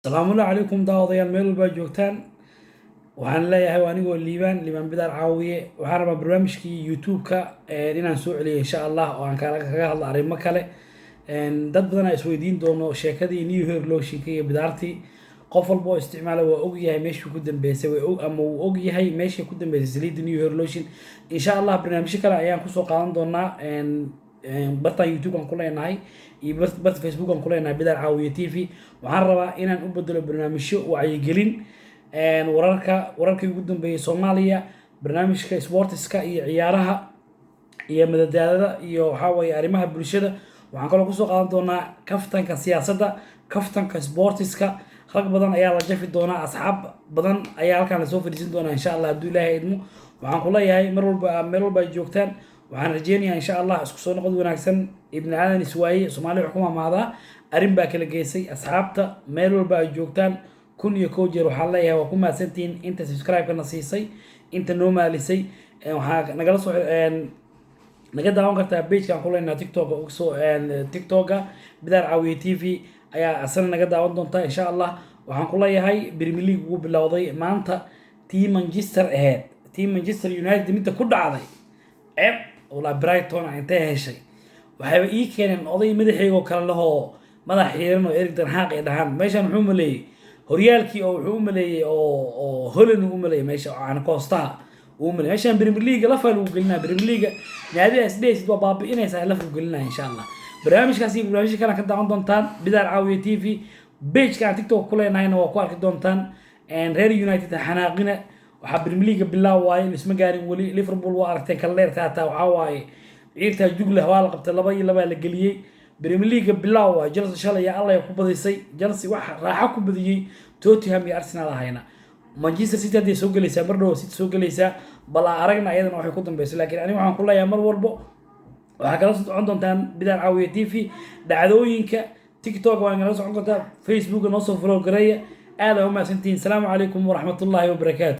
السلام عليكم داوديال ميل با joogtaan waxaan leeyahay anigoo liibaan bidaar caawiye waxaan rabaa barnaamijkii youtube-ka inaan soo celiyo insha Allah oo aan kaga hadlo arrimo kale dad badan ay isweydiin doono sheekadii new hair lotion iyo bidaartii qof walba oo isticmaala waa og yahay meeshii ku dambeysay ama uu og yahay meeshii ku dambeysay saliidda new hair lotion insha Allah barnaamijyo kale ayaan kusoo qaadan doonaa barta youtube aan ku leenahay iyo barta facebook aan ku leenahay bidaar caawiye tv waxaan rabaa inaan u bedelo barnaamijyo wacyigelin wararkii ugu dambeeyay Soomaaliya barnaamijka sportiska iyo ciyaaraha iyo madadaalada iyo waxa way arrimaha bulshada waxaan kaloo ku soo qaadan doonaa kaftanka siyaasadda kaftanka sportiska rag badan ayaa la jafi doonaa asxaab badan ayaa halkaan la soo fadhiisin doonaa insha Allah haddii Ilaahay idmo waxaan ku leeyahay meel walba ay joogtaan waxaan rajeynayaa insha Allah isku soo noqod wanaagsan ibn aadan iswaaye Soomaaliya xukuma maada arrin baa kala geysay asxaabta meel walba ay joogtaan kun iyo koo jeer waxaan leeyahay waa ku mahadsantihiin inta subscribe-kana siisay inta noo maalisay waxaa nagala soo naga daawan kartaa page-kan ku leenahay tiktok-ga bidaar caawiye tv ayaa asana naga daawan doontaa insha Allah waxaan ku leeyahay Premier League ugu bilowday maanta team Manchester ahead team Manchester United midda ku dhacday wala Brighton intay heshay waxay ii keeneen oday madaxeego kala lahoo madax xiran oo Erik ten Hag ay dhahan meeshan wuxuu maleeyay horyaalkii oo wuxuu maleeyay oo Holland uu maleeyay meesha aan Costa uu maleeyay meeshan Premier League la fal uu gelinaa Premier League naadiga SDS waa baabi'inaysa la fal gelinaa insha Allah barnaamijkaasi barnaamij kale ka daawan doontaan bidaar caawiye tv page-ka TikTok ku leenahayna waa ku arki doontaan Real United xanaaqina waxa Premier League bilaw waay isma gaarin wali Liverpool waa aragtay kala leerka taa waxa waay ciirta jugle waa la qabtay 2-2 la galiyay Premier League bilaw waa Chelsea shalay Allah ku badisay Chelsea wax raaxo ku badiyay Tottenham iyo Arsenal ahayna Manchester City hadii soo galaysa mardo City soo galaysa bala aragna ayadana waxay ku dambeysay laakiin aniga waxaan ku leeyahay mar walba waxa kala socon doontaan bidaar caawiye tv dhacdooyinka TikTok waa nala socon doontaa Facebook noo soo follow gareeya aad u mahadsantiin salaamu calaykum wa rahmatullahi wa barakaatuh